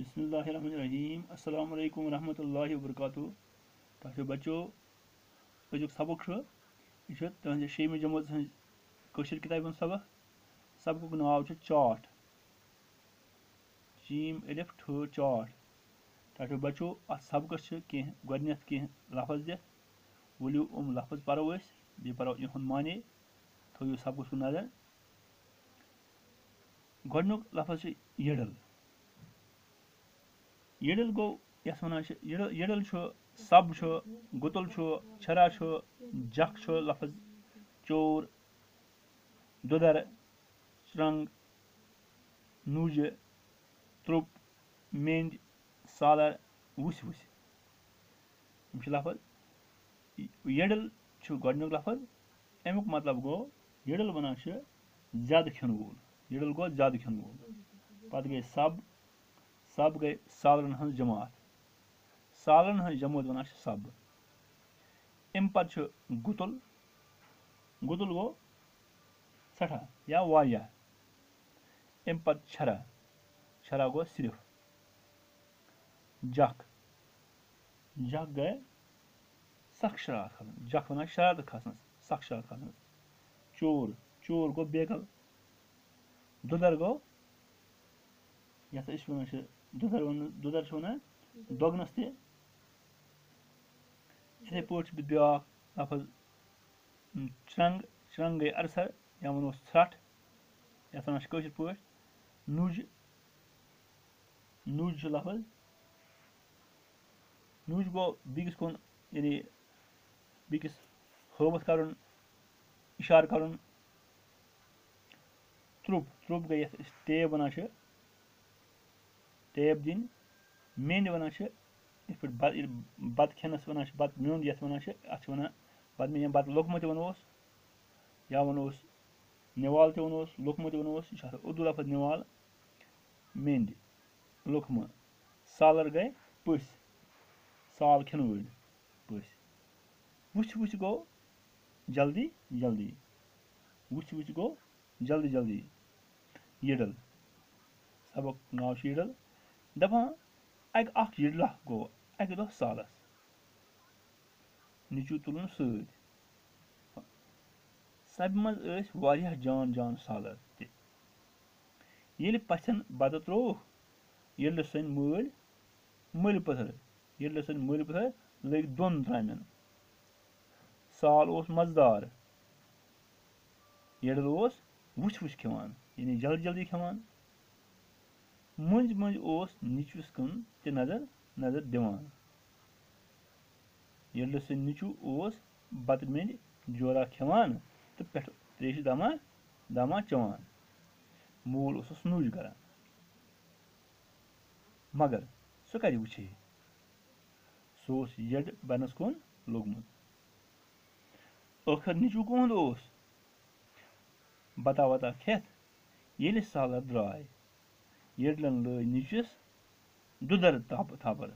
बिस्मिल्लाहिर्रहमानिर्रहीम अस्सलामु अलैकुम रहमतुल्लाहि व बरकातुहू। तो बच्चो अजुक सबक यह तुझे 6वीं जमात कशीर किताब सबक सबक नाव चाट चीम अलिफ ठ चाट। तो बच्चो अत सबकस कह गथ कह लफज दिख वलियो लफज परो बे परो इहुंद माने थो सबकस कुन नजर। गोडनुक लफज यडल। यडल गो यस वन यडल सब गुतुल छरा जख लफज चोर दुदर चरंग नूज त्रुप मेंद सालर वुस वुस लफज। यडल गोडनुक लफज अमुक मतलब गो यडल वन ज्यादा खन वोल। यडल गो ज्यादा खन वोल। पत गई सब गई सालरन हज जमात। सालरन हज जमात वन सब। अम पत गुतुल गुतुल गो सठा या वारिया। अम पत छरा छरा गो सिर्फ। जख जख गए सख शरारत खसन। जख वन शरारत खसन सख शरारत खसन। चोर चोर गो बेकल। दुदर गो यथ वन दुदर वन दोगनस ते इथे पे ब्या लफज चरंग चरंग गई अरसर या वनो सठ यथ वन कशर पे नुज नुज लफज। नुज गो बिकिस कुन यानी बिकिस हवत कर इशार कर। त्रुप त्रुप गई टेब वन टेब दिन। मेंद वन बत खनस वन बत म्योंद ये वन अत वन बत मे बत लोकम वन या वन निवाल वन लोकम वन यह उर्दू लफज निवाल मेंद लोकम। सालर गए पस साल खन वल पस। वुच वुच गो जल्दी जल्दी वुच वुच गो जल्दी जल्दी यडल। सबक नाव यडल दपान अख यडल गो अक दह सालस नीचू तुलन सत। सब मज वारिया जान जान सालर ते येल पथन बत त्रोवुक यडल सन मल मल पथर यडल सन मल पथर लग दोन त्रामन। साल ओस मजदार यडल ओस वुच वुच खिवान यानी जल्दी जल्दी खिवान। मंज मंज ओस नीचुस कुन ते नजर नजर दिवान। यडल सन नीचू ओस बत मेंद जोरा खिवान तो पे त्रेश दमा दमा चवान। मूल ओसस नूज करान मगर सह कर वुचे सह यड बनस कुन लोगमुत। आखिर नीचू कुंद ओस बता वता खेत येल सालर द्राय यडलन लय नीचस दुदर थापर।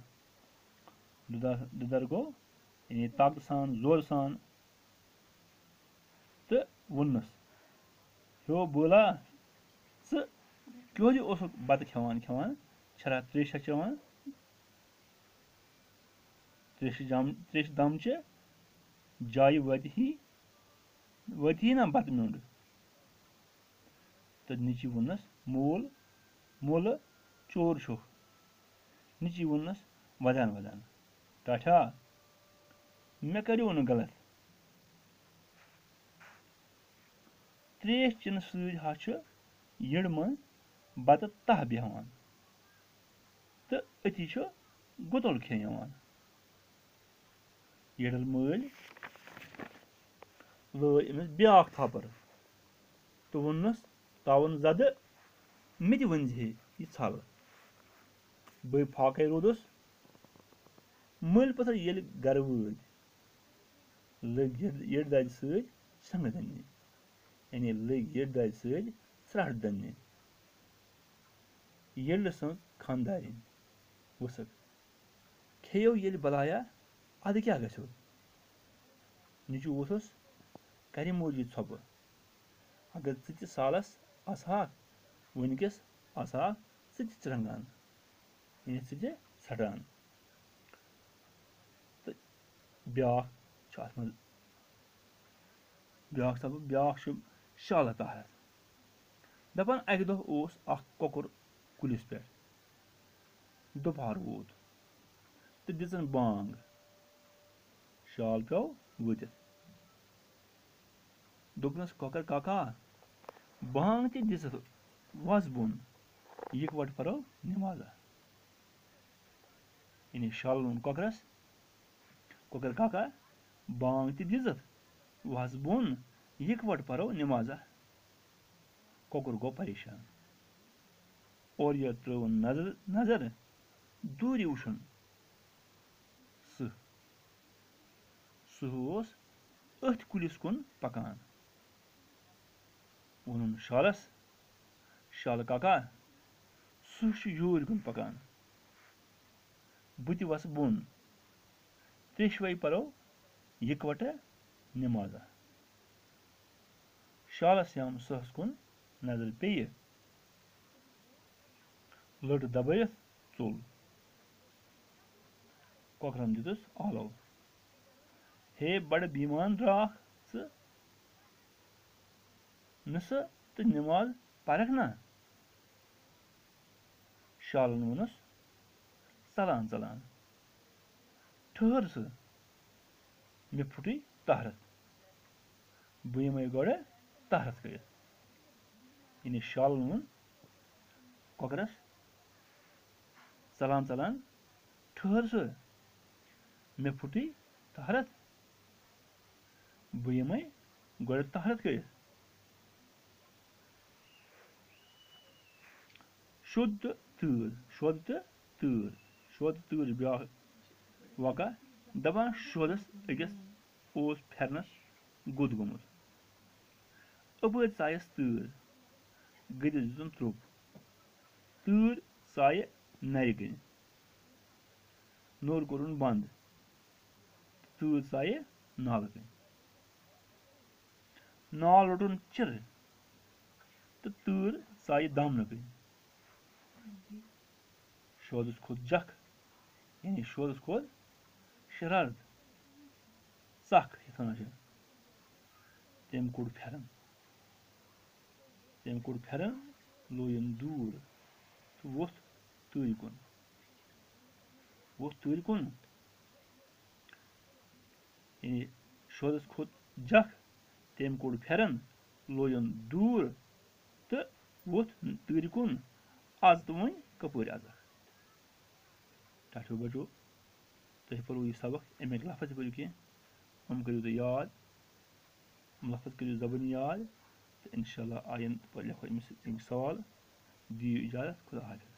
दुदर गो यानी ताकत सान जोर सान तो वनस हो बोला स क्यों बत खिवान खिवान छरा त्रेशा चवान त्रेश दम जाय वत ही ना बत म्योंड तो नीची वनस मोल मोल चोर छुख नीची वनस वदान वदान टाठा मे करो न गलत। त्रेश चन सह यड़ मन बत तह बेहान तो अति गुतुल खेवान। यडल मल लय अमिस ब्या थपर तो वनस तावन जद मे वन यह छल बे फाके रोदस। मल पथर ये गर वत लग यड़ दज संग दन्ने यानी लग यड़ दज सट दन्ने। यडल सज खानदारिन वसक खेयो ये बलाया अद क्या गो नीचू वोसस कर मोजी छप अगर सालस आसहा वनकस आसहा चरंगान यानी सह षटान तो ब्याख ब्याख सबक ब्याख शाल ताहरत दपान अकि दह ओस अख कोकुर कुलिस पे दोपहर वोत तो दिसन बांग शाल पे वतित दोपनस कोकर काका बांग ते दिसत वस बोन इकवट परो नमाजा यानी शाल वोन कोकरस कोकर काका बांग ते दिसत वस बोन इकवट परो नमाजा कोकर गो परेशान और यह त्रोन नजर दूर वुशन सह अथ कुलिस कुन पकान वोनुन शालस शाल काका सह यूर कुन पकान बुति वस बोन त्रेशवै परो इकवट नमाजा शालस यम सहस कुन नजर पे लट दबैत चोल कोकरन दितुस आलो हे बड़ बीमान द्राख नस तो नमाज परख ना शालन वोनस चलान चलान ठहर स मे फुटी तहरत बह यमे गोड़े तहरत कर यानी शालन वोन कोकरस चलान चलान ठहर स मे फुटी तहरत बह यमे गोड़े तहरत कर शुद्ध तूर ब्याह वका दपान शोदस अकिस ओस फेरनस गुद गोमुत अपर चायस तूर गदिस दितुन त्रोप तूर चाय नर कन नोर कोरुन बंद तूर चाय नाल कन नाल रोटुन चिर तो तूर चाय दामन कन शोदस खोत जख यानी शोदस खोत शरारत सख यथान तम कोड़ फेरन लोयन दूर तो वोथ तूर कुन यानी शोदस खोत जख तम कोड़ फेरन लोयन दूर तो वोथ तूर कुन आज तो वन कपर अजक टाठो बचो तुम पो यह सबक अमिक लफज पो कह करो तुम याद लफज करो जबानी याद तो इंशाल्लाह आयन लेखो अमिस सवाल दियो इजाजत खुदा हाफिज।